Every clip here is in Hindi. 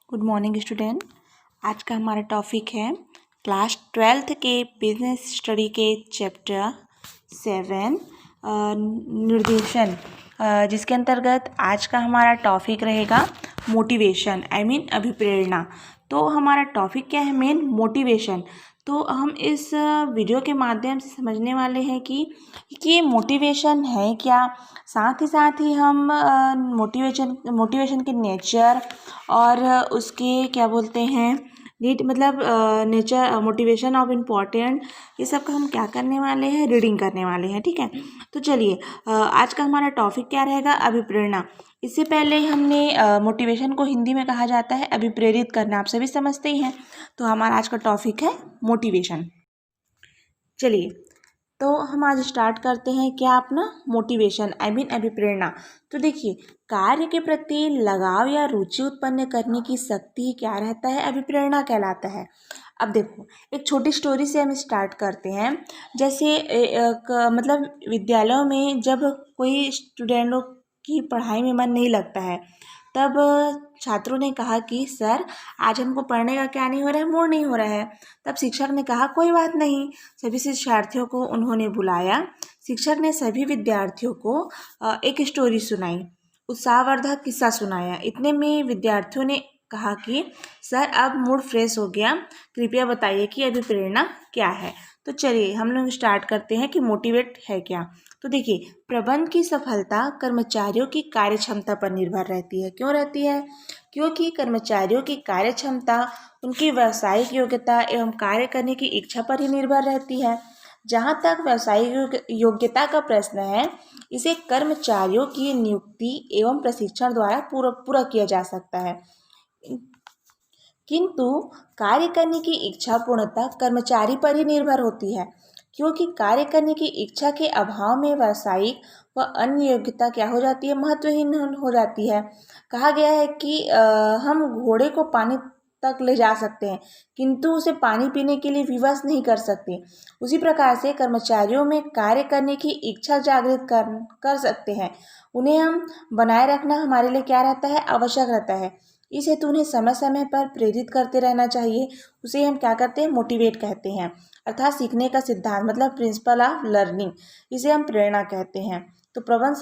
Good morning student. आज का हमारा टॉपिक है क्लास 12th के बिजनेस स्टडी के चैप्टर 7 निर्देशन, जिसके अंतर्गत आज का हमारा टॉपिक रहेगा मोटिवेशन अभिप्रेरणा। तो हमारा टॉपिक क्या है? Main motivation. तो हम इस वीडियो के माध्यम से समझने वाले हैं कि ये मोटिवेशन है क्या, साथ ही हम मोटिवेशन के नेचर और उसके क्या बोलते हैं need nature motivation of important, ये सब का हम क्या करने वाले हैं, रीडिंग करने वाले हैं। ठीक है, तो चलिए आज का हमारा टॉपिक क्या रहेगा? अभिप्रेरणा। इससे पहले हमने मोटिवेशन को हिंदी में कहा जाता है अभिप्रेरित करना, आप सभी समझते ही हैं। तो हमारा आज का टॉपिक है मोटिवेशन। चलिए तो हम आज स्टार्ट करते हैं क्या अपना मोटिवेशन अभिप्रेरणा। तो देखिए, कार्य के प्रति लगाव या रुचि उत्पन्न करने की शक्ति क्या रहता है? अभिप्रेरणा कहलाता है। अब देखो, एक छोटी स्टोरी से हम स्टार्ट करते हैं। जैसे विद्यालयों में जब कोई स्टूडेंटों की पढ़ाई में मन नहीं लगता है, तब छात्रों ने कहा कि सर आज हमको पढ़ने का क्या नहीं हो रहा है, मूड नहीं हो रहा है। तब शिक्षक ने कहा कोई बात नहीं। सभी शिक्षार्थियों को उन्होंने बुलाया। शिक्षक ने सभी विद्यार्थियों को एक स्टोरी सुनाई, उत्साहवर्धक किस्सा सुनाया। इतने में विद्यार्थियों ने कहा कि सर अब मूड फ्रेश हो गया, कृपया बताइए कि अभिप्रेरणा क्या है। तो चलिए हम लोग स्टार्ट करते हैं कि मोटिवेट है क्या। तो देखिए, प्रबंध की सफलता कर्मचारियों की कार्य क्षमता पर निर्भर रहती है। क्यों रहती है? क्योंकि कर्मचारियों की कार्य क्षमता उनकी व्यावसायिक योग्यता एवं कार्य करने की इच्छा पर ही निर्भर रहती है। जहाँ तक व्यावसायिक योग्यता का प्रश्न है, इसे कर्मचारियों की नियुक्ति एवं प्रशिक्षण द्वारा पूरा किया जा सकता है। किंतु कार्य करने की इच्छा पूर्णतः कर्मचारी पर ही निर्भर होती है, क्योंकि कार्य करने की इच्छा के अभाव में व्यावसायिक व अन्य योग्यता क्या हो जाती है? महत्वहीन हो जाती है। कहा गया है कि हम घोड़े को पानी तक ले जा सकते हैं, किंतु उसे पानी पीने के लिए विवश नहीं कर सकते। उसी प्रकार से कर्मचारियों में कार्य करने की इच्छा जागृत कर सकते हैं। उन्हें हम बनाए रखना हमारे लिए क्या रहता है? आवश्यक रहता है। इस हेतु उन्हें समय समय पर प्रेरित करते रहना चाहिए। उसे हम क्या कहते हैं? मोटिवेट कहते हैं। अर्थात सीखने का सिद्धांत प्रिंसिपल ऑफ लर्निंग, इसे हम प्रेरणा कहते हैं। तो प्रबंध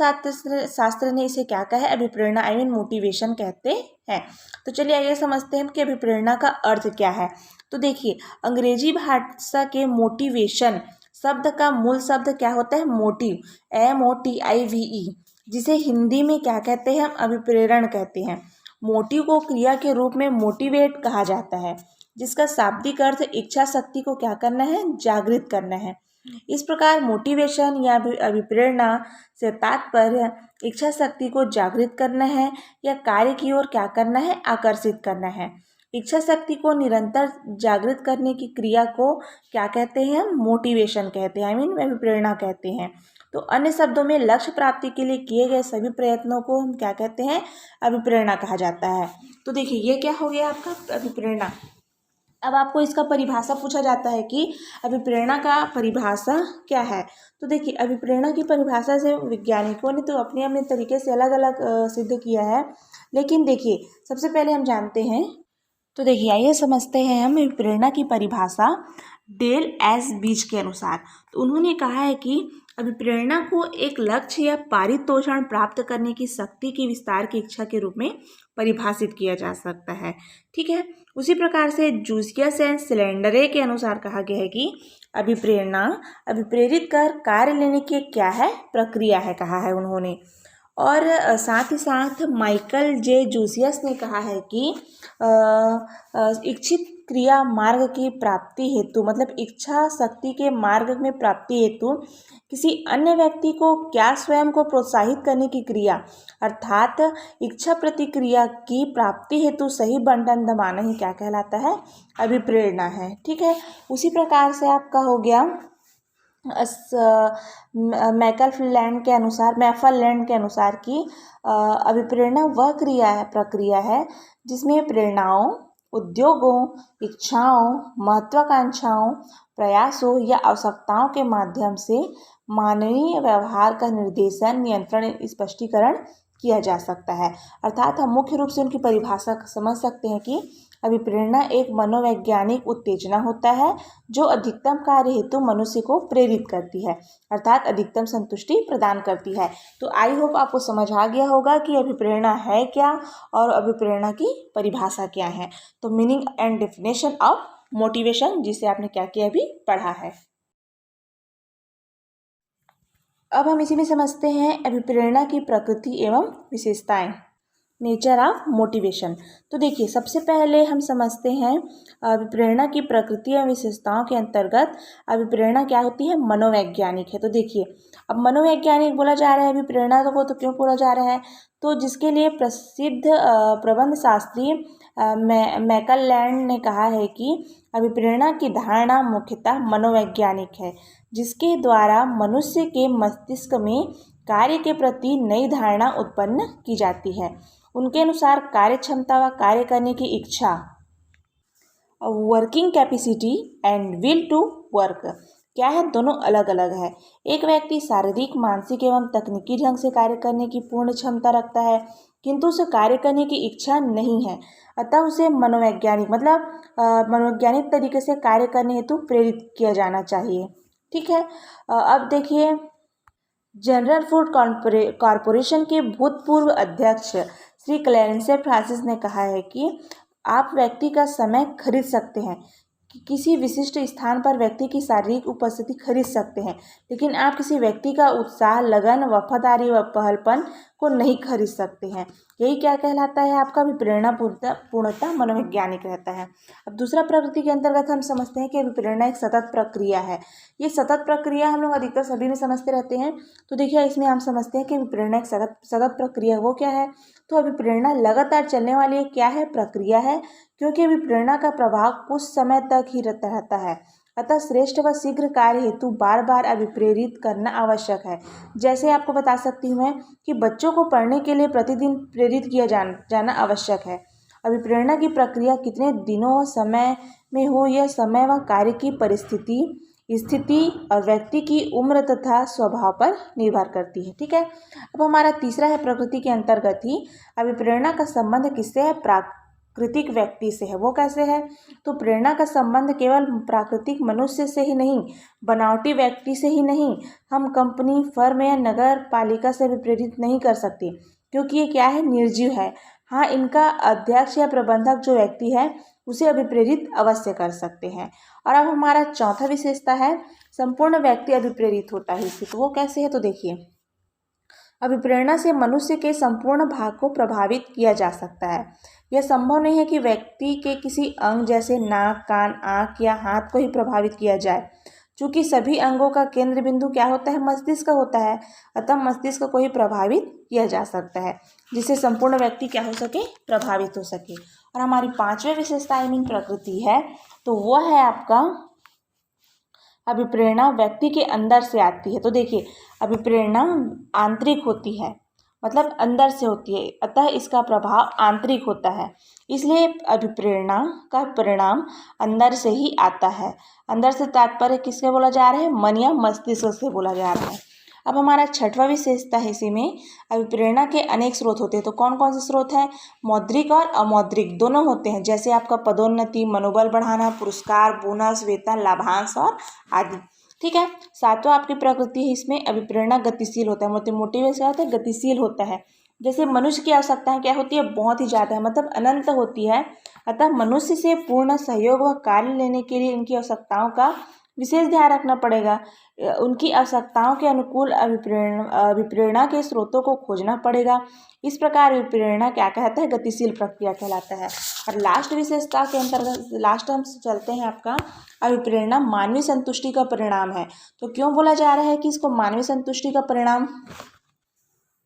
शास्त्र ने इसे क्या कहा है? अभिप्रेरणा मोटिवेशन कहते हैं। तो चलिए आइए समझते हैं कि अभिप्रेरणा का अर्थ क्या है। तो देखिए, अंग्रेजी भाषा के मोटिवेशन शब्द का मूल शब्द क्या होता है? मोटिव, MOTIVE, जिसे हिंदी में क्या कहते हैं? हम अभिप्रेरण कहते हैं। मोटिव को क्रिया के रूप में मोटिवेट कहा जाता है, जिसका शाब्दिक अर्थ इच्छा शक्ति को क्या करना है? जागृत करना है। इस प्रकार मोटिवेशन या अभिप्रेरणा से तात्पर्य इच्छा शक्ति को जागृत करना है या कार्य की ओर क्या करना है? आकर्षित करना है। इच्छा शक्ति को निरंतर जागृत करने की क्रिया को क्या कहते हैं? हम मोटिवेशन कहते हैं, अभिप्रेरणा कहते हैं। तो अन्य शब्दों में लक्ष्य प्राप्ति के लिए किए गए सभी प्रयत्नों को हम क्या कहते हैं? अभिप्रेरणा कहा जाता है। तो देखिए, ये क्या हो गया आपका? अभिप्रेरणा। अब आपको इसका परिभाषा पूछा जाता है कि अभिप्रेरणा का परिभाषा क्या है। तो देखिए, अभिप्रेरणा की परिभाषा से वैज्ञानिकों ने तो अपने अपने तरीके से अलग अलग सिद्ध किया है। लेकिन देखिए, सबसे पहले हम जानते हैं, तो देखिए आइए समझते हैं हम अभिप्रेरणा की परिभाषा डेल एस बीच के अनुसार। तो उन्होंने कहा है कि अभिप्रेरणा को एक लक्ष्य या पारितोषण प्राप्त करने की शक्ति की विस्तार की इच्छा के रूप में परिभाषित किया जा सकता है। ठीक है, उसी प्रकार से जूसियस एंड सिलेंडरे के अनुसार कहा गया है कि अभिप्रेरणा अभिप्रेरित कर कार्य लेने की क्या है? प्रक्रिया है, कहा है उन्होंने। और साथ ही साथ माइकल जे जूसियस ने कहा है कि इच्छित क्रिया मार्ग की प्राप्ति हेतु इच्छा शक्ति के मार्ग में प्राप्ति हेतु किसी अन्य व्यक्ति को क्या स्वयं को प्रोत्साहित करने की क्रिया, अर्थात इच्छा प्रतिक्रिया की प्राप्ति हेतु सही बटन दबाना ही क्या कहलाता है? अभिप्रेरणा है। ठीक है, उसी प्रकार से आपका हो गया मैकललैंड के अनुसार कि अभिप्रेरणा वह प्रक्रिया है जिसमें प्रेरणाओं, उद्योगों, इच्छाओं, महत्वाकांक्षाओं, प्रयासों या आवश्यकताओं के माध्यम से मानवीय व्यवहार का निर्देशन, नियंत्रण, स्पष्टीकरण किया जा सकता है। अर्थात हम मुख्य रूप से उनकी परिभाषा समझ सकते हैं कि अभिप्रेरणा एक मनोवैज्ञानिक उत्तेजना होता है जो अधिकतम कार्य हेतु मनुष्य को प्रेरित करती है, अर्थात अधिकतम संतुष्टि प्रदान करती है। तो आई होप आपको समझ आ गया होगा कि अभिप्रेरणा है क्या और अभिप्रेरणा की परिभाषा क्या है। तो meaning and definition of motivation, जिसे आपने क्या किया अभी पढ़ा है। अब हम इसी में समझते हैं अभिप्रेरणा की प्रकृति एवं विशेषताएं, नेचर ऑफ मोटिवेशन। तो देखिए, सबसे पहले हम समझते हैं अभिप्रेरणा की प्रकृति एवं विशेषताओं के अंतर्गत अभिप्रेरणा क्या होती है, मनोवैज्ञानिक है। तो देखिए, अब मनोवैज्ञानिक बोला जा रहा है अभिप्रेरणा को, तो क्यों बोला जा रहा है, तो जिसके लिए प्रसिद्ध प्रबंध शास्त्री मैकललैंड ने कहा है कि अभिप्रेरणा की धारणा मुख्यतः मनोवैज्ञानिक है, जिसके द्वारा मनुष्य के मस्तिष्क में कार्य के प्रति नई धारणा उत्पन्न की जाती है। उनके अनुसार कार्य क्षमता व कार्य करने की इच्छा, working capacity and will to work क्या है, दोनों अलग अलग है। एक व्यक्ति शारीरिक, मानसिक एवं तकनीकी ढंग से कार्य करने की पूर्ण क्षमता रखता है, किंतु उसे कार्य करने की इच्छा नहीं है, अतः उसे मनोवैज्ञानिक मनोवैज्ञानिक तरीके से कार्य करने हेतु प्रेरित किया जाना चाहिए। ठीक है। अब देखिए, जनरल फूड कॉरपोरेशन के भूतपूर्व अध्यक्ष श्री क्लेरेंस फ्रांसिस ने कहा है कि आप व्यक्ति का समय खरीद सकते हैं, कि किसी विशिष्ट स्थान पर व्यक्ति की शारीरिक उपस्थिति खरीद सकते हैं, लेकिन आप किसी व्यक्ति का उत्साह, लगन, वफादारी व पहलपन को नहीं खरीद सकते हैं। यही क्या कहलाता है, आपका अभिप्रेरणा पूर्णतः मनोवैज्ञानिक रहता है। अब दूसरा प्रकृति के अंतर्गत हम समझते हैं कि अभिप्रेरणा एक सतत प्रक्रिया है। ये सतत प्रक्रिया हम लोग अधिकतर सभी में समझते रहते हैं। तो देखिए, इसमें हम समझते हैं कि अभिप्रेरणा एक सतत प्रक्रिया, वो क्या है, तो अभिप्रेरणा लगातार चलने वाली एक क्या है, प्रक्रिया है, क्योंकि अभिप्रेरणा का प्रभाव कुछ समय तक ही रहता है। अतः श्रेष्ठ व शीघ्र कार्य हेतु बार बार अभिप्रेरित करना आवश्यक है। जैसे आपको बता सकती हूँ मैं कि बच्चों को पढ़ने के लिए प्रतिदिन प्रेरित किया जाना आवश्यक है। अभिप्रेरणा की प्रक्रिया कितने दिनों समय में हो, यह समय व कार्य की परिस्थिति, स्थिति और व्यक्ति की उम्र तथा स्वभाव पर निर्भर करती है। ठीक है। अब हमारा तीसरा है प्रकृति के अंतर्गत ही अभिप्रेरणा का संबंध किससे है, प्राकृतिक व्यक्ति से है। वो कैसे है, तो प्रेरणा का संबंध केवल प्राकृतिक मनुष्य से ही नहीं, बनावटी व्यक्ति से ही नहीं, हम कंपनी, फर्म या नगर पालिका से भी प्रेरित नहीं कर सकते, क्योंकि ये क्या है, निर्जीव है। हाँ, इनका अध्यक्ष या प्रबंधक जो व्यक्ति है उसे अभिप्रेरित अवश्य कर सकते हैं। और अब हमारा चौथा विशेषता है संपूर्ण व्यक्ति अभिप्रेरित होता है इससे। तो वो कैसे है, तो देखिए, अभिप्रेरणा से मनुष्य के संपूर्ण भाग को प्रभावित किया जा सकता है। यह संभव नहीं है कि व्यक्ति के किसी अंग जैसे नाक, कान, आँख या हाथ को ही प्रभावित किया जाए, चूँकि सभी अंगों का केंद्र बिंदु क्या होता है, मस्तिष्क होता है। अतः मस्तिष्क को ही प्रभावित किया जा सकता है, जिससे संपूर्ण व्यक्ति क्या हो सके, प्रभावित हो सके। और हमारी पांचवी विशेषता मीन प्रकृति है, तो वह है आपका अभिप्रेरणा व्यक्ति के अंदर से आती है। तो देखिए, अभिप्रेरणा आंतरिक होती है, मतलब अंदर से होती है, अतः इसका प्रभाव आंतरिक होता है, इसलिए अभिप्रेरणा का परिणाम अंदर से ही आता है। अंदर से तात्पर्य किससे बोला जा रहा है, मन या मस्तिष्क से बोला जा रहा है। अब हमारा छठवां विशेषता है, इसी में अभिप्रेरणा के अनेक स्रोत होते हैं। तो कौन कौन से स्रोत हैं, मौद्रिक और अमौद्रिक दोनों होते हैं, जैसे आपका पदोन्नति, मनोबल बढ़ाना, पुरस्कार, बोनस, वेतन, लाभांश और आदि। ठीक है। सातवां आपकी प्रकृति है, इसमें अभिप्रेरणा गतिशील होता है। मोटिवेशन क्या होता है, गतिशील होता है। जैसे मनुष्य की आवश्यकताएं क्या होती है, बहुत ही ज़्यादा है, मतलब अनंत होती है। अतः मनुष्य से पूर्ण सहयोग व कार्य लेने के लिए उनकी आवश्यकताओं का विशेष ध्यान रखना पड़ेगा। उनकी आवश्यकताओं के अनुकूल अभिप्रेरणा के स्रोतों को खोजना पड़ेगा। इस प्रकार अभिप्रेरणा क्या कहता है, गतिशील प्रक्रिया कहलाता है। और लास्ट विशेषता के अंतर्गत लास्ट हम चलते हैं, आपका अभिप्रेरणा मानवीय संतुष्टि का परिणाम है। तो क्यों बोला जा रहा है कि इसको मानवीय संतुष्टि का परिणाम,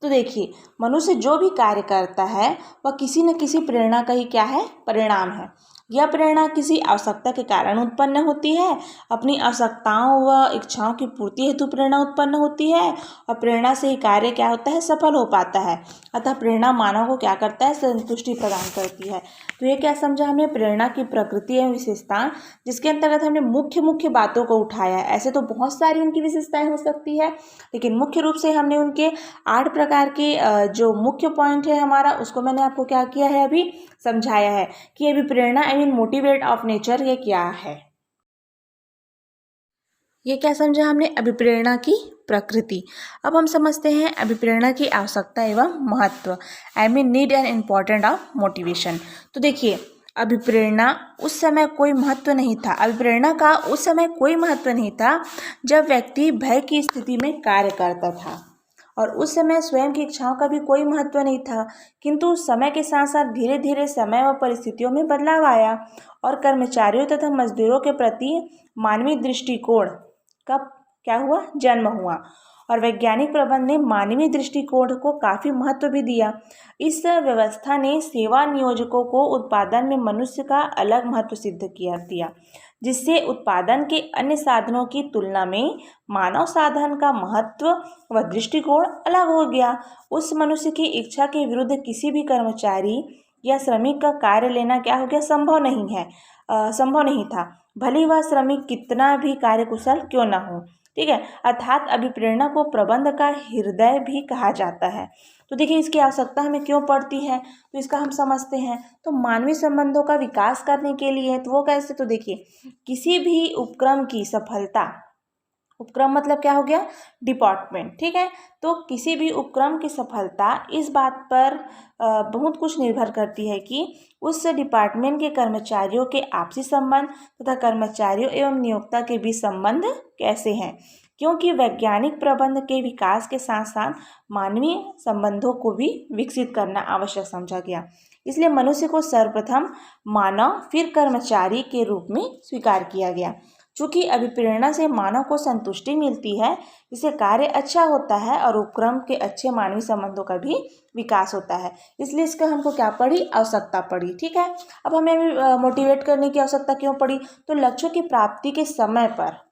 तो देखिए, मनुष्य जो भी कार्य करता है वह किसी न किसी प्रेरणा का ही क्या है, परिणाम है। यह प्रेरणा किसी आवश्यकता के कारण उत्पन्न होती है। अपनी आवश्यकताओं व इच्छाओं की पूर्ति हेतु प्रेरणा उत्पन्न होती है और प्रेरणा से ही कार्य क्या होता है, सफल हो पाता है। अतः प्रेरणा मानव को क्या करता है, संतुष्टि प्रदान करती है। तो ये क्या समझा हमने, प्रेरणा की प्रकृति एवं विशेषता, जिसके अंतर्गत हमने मुख्य बातों को उठाया है। ऐसे तो बहुत सारी उनकी विशेषताएं हो सकती है, लेकिन मुख्य रूप से हमने उनके 8 प्रकार के जो मुख्य पॉइंट है हमारा, उसको मैंने आपको क्या किया है, अभी समझाया है कि अभिप्रेरणा I mean motivate of nature ये क्या है। ये क्या समझा हमने, अभिप्रेरणा की प्रकृति। अब हम समझते हैं अभिप्रेरणा की आवश्यकता एवं महत्व, I mean need and important of motivation. तो देखिए, अभिप्रेरणा उस समय कोई महत्व नहीं था, अभिप्रेरणा का उस समय कोई महत्व नहीं था जब व्यक्ति भय की स्थिति में कार्य करता था, और उस समय स्वयं की इच्छाओं का भी कोई महत्व नहीं था। किंतु समय के साथ साथ धीरे धीरे समय व परिस्थितियों में बदलाव आया और कर्मचारियों तथा मजदूरों के प्रति मानवीय दृष्टिकोण का क्या हुआ, जन्म हुआ, और वैज्ञानिक प्रबंध ने मानवीय दृष्टिकोण को काफ़ी महत्व भी दिया। इस व्यवस्था ने सेवा नियोजकों को उत्पादन में मनुष्य का अलग महत्व सिद्ध दिया, जिससे उत्पादन के अन्य साधनों की तुलना में मानव साधन का महत्व व दृष्टिकोण अलग हो गया। उस मनुष्य की इच्छा के विरुद्ध किसी भी कर्मचारी या श्रमिक का कार्य लेना क्या हो गया, संभव नहीं था, भले वह श्रमिक कितना भी कार्यकुशल क्यों न हो। ठीक है, अर्थात अभिप्रेरणा को प्रबंध का हृदय भी कहा जाता है। तो देखिए, इसकी आवश्यकता हमें क्यों पड़ती है, तो इसका हम समझते हैं। तो मानवीय संबंधों का विकास करने के लिए, तो वो कैसे, तो देखिए, किसी भी उपक्रम की सफलता, उपक्रम मतलब क्या हो गया, डिपार्टमेंट, ठीक है। तो किसी भी उपक्रम की सफलता इस बात पर बहुत कुछ निर्भर करती है कि उस डिपार्टमेंट के कर्मचारियों के आपसी संबंध तथा कर्मचारियों एवं नियोक्ता के बीच संबंध कैसे हैं, क्योंकि वैज्ञानिक प्रबंध के विकास के साथ साथ मानवीय संबंधों को भी विकसित करना आवश्यक समझा गया। इसलिए मनुष्य को सर्वप्रथम मानव फिर कर्मचारी के रूप में स्वीकार किया गया। चूँकि अभिप्रेरणा से मानव को संतुष्टि मिलती है, इससे कार्य अच्छा होता है और उपक्रम के अच्छे मानवीय संबंधों का भी विकास होता है। इसलिए इसका हमको क्या पड़ी, आवश्यकता पड़ी। ठीक है, अब हमें मोटिवेट करने की आवश्यकता क्यों पड़ी, तो लक्ष्यों की प्राप्ति के समय पर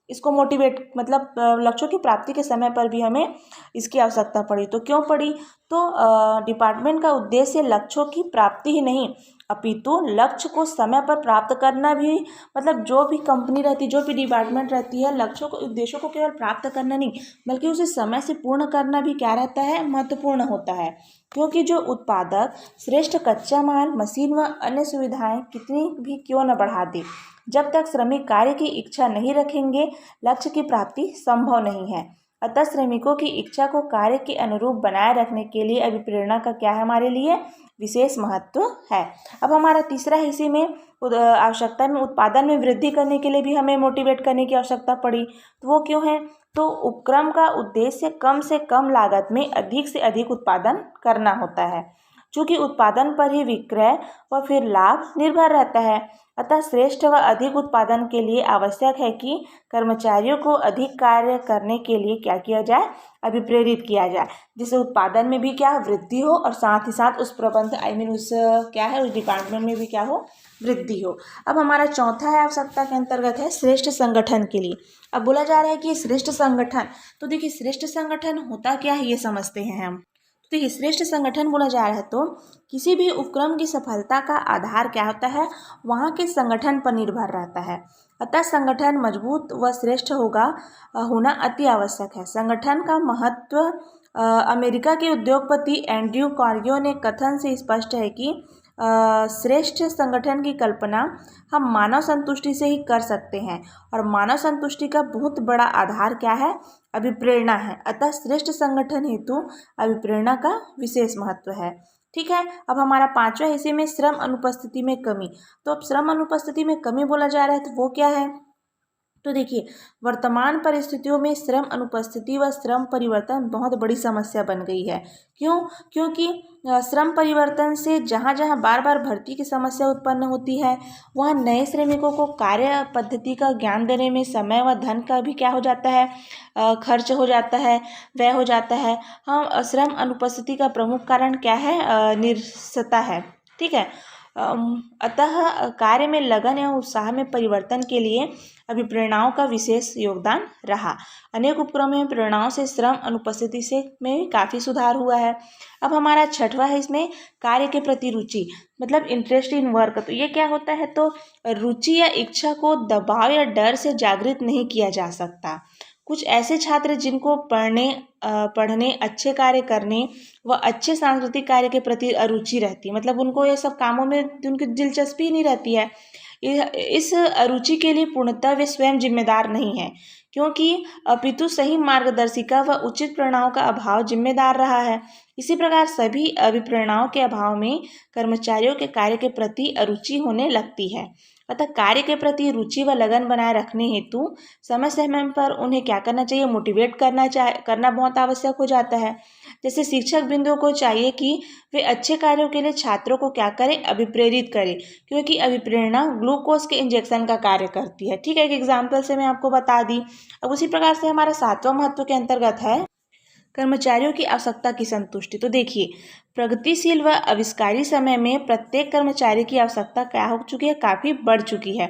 इसको मोटिवेट, मतलब लक्ष्यों की प्राप्ति के समय पर भी हमें इसकी आवश्यकता पड़ी। तो क्यों पड़ी, तो डिपार्टमेंट का उद्देश्य लक्ष्यों की प्राप्ति ही नहीं, अपितु लक्ष्य को समय पर प्राप्त करना भी, मतलब जो भी कंपनी रहती, जो भी डिपार्टमेंट रहती है, लक्ष्यों को, उद्देश्यों को केवल प्राप्त करना नहीं, बल्कि उसे समय से पूर्ण करना भी क्या रहता है, महत्वपूर्ण होता है। क्योंकि जो उत्पादक श्रेष्ठ कच्चा माल, मशीन व अन्य सुविधाएं कितनी भी क्यों न बढ़ा दे, जब तक श्रमिक कार्य की इच्छा नहीं रखेंगे, लक्ष्य की प्राप्ति संभव नहीं है। अतः श्रमिकों की इच्छा को कार्य के अनुरूप बनाए रखने के लिए अभिप्रेरणा का क्या है, हमारे लिए विशेष महत्व है। अब हमारा तीसरा हिस्से में आवश्यकता में उत्पादन में वृद्धि करने के लिए भी हमें मोटिवेट करने की आवश्यकता पड़ी। तो वो क्यों है, तो उपक्रम का उद्देश्य कम से कम लागत में अधिक से अधिक उत्पादन करना होता है। चूँकि उत्पादन पर ही विक्रय व फिर लाभ निर्भर रहता है, अतः श्रेष्ठ व अधिक उत्पादन के लिए आवश्यक है कि कर्मचारियों को अधिक कार्य करने के लिए क्या किया जाए, अभिप्रेरित किया जाए, जिससे उत्पादन में भी क्या वृद्धि हो और साथ ही साथ उस प्रबंध उस क्या है, उस डिपार्टमेंट में भी क्या हो, वृद्धि हो। अब हमारा चौथा है आवश्यकता के अंतर्गत है श्रेष्ठ संगठन के लिए। अब बोला जा रहा है कि श्रेष्ठ संगठन, तो देखिए श्रेष्ठ संगठन होता क्या है, ये समझते हैं हम। तो ये श्रेष्ठ संगठन बोला जा रहा है, तो किसी भी उपक्रम की सफलता का आधार क्या होता है, वहाँ के संगठन पर निर्भर रहता है। अतः संगठन मजबूत व श्रेष्ठ होना अति आवश्यक है। संगठन का महत्व अमेरिका के उद्योगपति एंड्रयू कार्गियो ने कथन से स्पष्ट है कि श्रेष्ठ संगठन की कल्पना हम मानव संतुष्टि से ही कर सकते हैं, और मानव संतुष्टि का बहुत बड़ा आधार क्या है, अभिप्रेरणा है। अतः श्रेष्ठ संगठन हेतु अभिप्रेरणा का विशेष महत्व है। ठीक है, अब हमारा पांचवा हिस्से में श्रम अनुपस्थिति में कमी। तो अब श्रम अनुपस्थिति में कमी बोला जा रहा है, तो वो क्या है, तो देखिए वर्तमान परिस्थितियों में श्रम अनुपस्थिति व श्रम परिवर्तन बहुत बड़ी समस्या बन गई है। क्यों, क्योंकि श्रम परिवर्तन से जहाँ जहाँ बार बार भर्ती की समस्या उत्पन्न होती है, वहाँ नए श्रमिकों को कार्य पद्धति का ज्ञान देने में समय व धन का भी क्या हो जाता है, खर्च हो जाता है, व्यय हो जाता है। हम श्रम अनुपस्थिति का प्रमुख कारण क्या है, निरसता है। ठीक है, अतः कार्य में लगन एवं उत्साह में परिवर्तन के लिए अभिप्रेरणाओं का विशेष योगदान रहा। अनेक उपक्रमों में प्रेरणाओं से श्रम अनुपस्थिति से में काफ़ी सुधार हुआ है। अब हमारा छठवां है इसमें कार्य के प्रति रुचि, मतलब इंटरेस्ट इन वर्क। तो ये क्या होता है, तो रुचि या इच्छा को दबाव या डर से जागृत नहीं किया जा सकता। कुछ ऐसे छात्र जिनको पढ़ने अच्छे कार्य करने व अच्छे सांस्कृतिक कार्य के प्रति अरुचि रहती है, मतलब उनको ये सब कामों में उनकी दिलचस्पी नहीं रहती है। इस अरुचि के लिए पूर्णतः वे स्वयं जिम्मेदार नहीं है, क्योंकि अपितु सही मार्गदर्शिका व उचित प्रेरणाओं का अभाव जिम्मेदार रहा है। इसी प्रकार सभी अभिप्रेरणाओं के अभाव में कर्मचारियों के कार्य के प्रति अरुचि होने लगती है। अतः कार्य के प्रति रुचि व लगन बनाए रखने हेतु समय समय पर उन्हें क्या करना चाहिए, मोटिवेट करना बहुत आवश्यक हो जाता है। जैसे शिक्षक बिंदुओं को चाहिए कि वे अच्छे कार्यों के लिए छात्रों को क्या करें, अभिप्रेरित करें, क्योंकि अभिप्रेरणा ग्लूकोज के इंजेक्शन का कार्य करती है। ठीक है, एक एग्जाम्पल से मैं आपको बता दी। अब उसी प्रकार से हमारा सातवां महत्व के अंतर्गत है कर्मचारियों की आवश्यकता की संतुष्टि। तो देखिए, प्रगतिशील व आविष्कारी समय में प्रत्येक कर्मचारी की आवश्यकता क्या हो चुकी है, काफ़ी बढ़ चुकी है।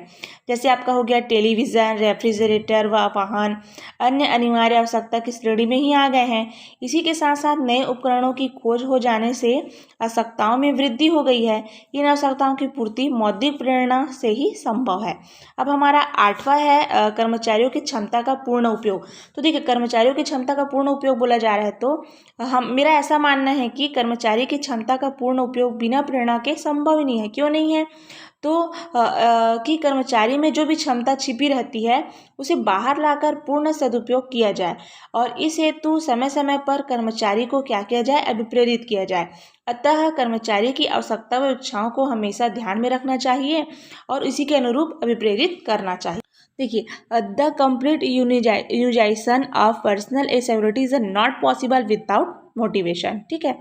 जैसे आपका हो गया टेलीविज़न, रेफ्रिजरेटर व वाहन अन्य अनिवार्य आवश्यकता की श्रेणी में ही आ गए हैं। इसी के साथ साथ नए उपकरणों की खोज हो जाने से आवश्यकताओं में वृद्धि हो गई है। इन आवश्यकताओं की पूर्ति मौद्रिक प्रेरणा से ही संभव है। अब हमारा आठवां है कर्मचारियों की क्षमता का पूर्ण उपयोग। तो देखिए, कर्मचारियों की क्षमता का पूर्ण उपयोग बोला जा रहा है, तो मेरा ऐसा मानना है कि कर्मचारी की क्षमता का पूर्ण उपयोग बिना प्रेरणा के संभव ही नहीं है। क्यों नहीं है, तो कि कर्मचारी में जो भी क्षमता छिपी रहती है उसे बाहर लाकर पूर्ण सदुपयोग किया जाए, और इस हेतु समय समय पर कर्मचारी को क्या किया जाए, अभिप्रेरित किया जाए। अतः कर्मचारी की आवश्यकता व इच्छाओं को हमेशा ध्यान में रखना चाहिए और इसी के अनुरूप अभिप्रेरित करना चाहिए। देखिए, the complete utilization of personal ability is not possible without motivation. ठीक है,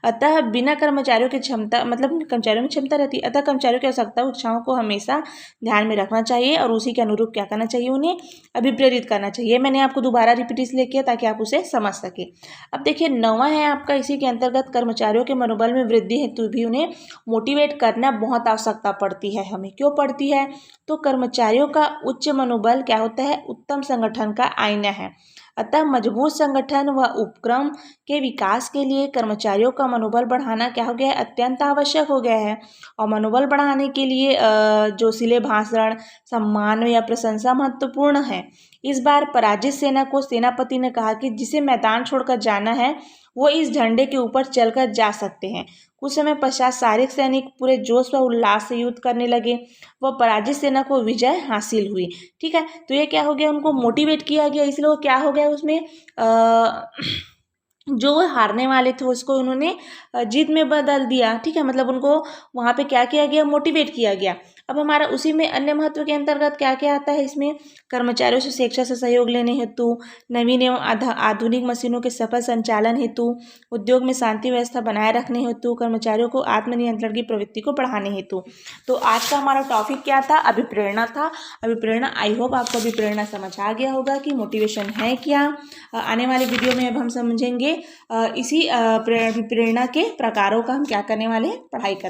अतः बिना कर्मचारियों की क्षमता, मतलब कर्मचारियों में क्षमता रहती है, अतः कर्मचारियों की आवश्यकता इच्छाओं को हमेशा ध्यान में रखना चाहिए और उसी के अनुरूप क्या करना चाहिए, उन्हें अभिप्रेरित करना चाहिए। मैंने आपको दोबारा रिपीट इसलिए किया ताकि आप उसे समझ सके। अब देखिए, नौवां है आपका, इसी के अंतर्गत कर्मचारियों के मनोबल में वृद्धि हेतु भी उन्हें मोटिवेट करना बहुत आवश्यकता पड़ती है। हमें क्यों पड़ती है, तो कर्मचारियों का उच्च मनोबल क्या होता है, उत्तम संगठन का आईना है। अतः मजबूत संगठन व उपक्रम के विकास के लिए कर्मचारियों का मनोबल बढ़ाना क्या हो गया है, अत्यंत आवश्यक हो गया है। और मनोबल बढ़ाने के लिए जोशीले भाषण, सम्मान या प्रशंसा महत्वपूर्ण है। इस बार पराजित सेना को सेनापति ने कहा कि जिसे मैदान छोड़कर जाना है वो इस झंडे के ऊपर चलकर जा सकते हैं। कुछ समय पश्चात सारे सैनिक पूरे जोश व उल्लास से युद्ध करने लगे। वह पराजित सेना को विजय हासिल हुई। ठीक है, तो ये क्या हो गया, उनको मोटिवेट किया गया, इसलिए वो क्या हो गया, उसमें जो वो हारने वाले थे उसको उन्होंने जीत में बदल दिया। ठीक है, मतलब उनको वहाँ पे क्या किया गया, मोटिवेट किया गया। अब हमारा उसी में अन्य महत्व के अंतर्गत क्या क्या आता है, इसमें कर्मचारियों से शिक्षा से सहयोग लेने हेतु, नवीन एवं आधुनिक मशीनों के सफल संचालन हेतु, उद्योग में शांति व्यवस्था बनाए रखने हेतु, कर्मचारियों को आत्मनियंत्रण की प्रवृत्ति को बढ़ाने हेतु। तो आज का हमारा टॉपिक क्या था, अभिप्रेरणा था। अभिप्रेरणा, आई होप आपको अभिप्रेरणा समझ आ गया होगा कि मोटिवेशन है क्या। आने वाले वीडियो में अब हम समझेंगे इसी प्रेरणा के प्रकारों का हम क्या करने वाले हैं, पढ़ाई कर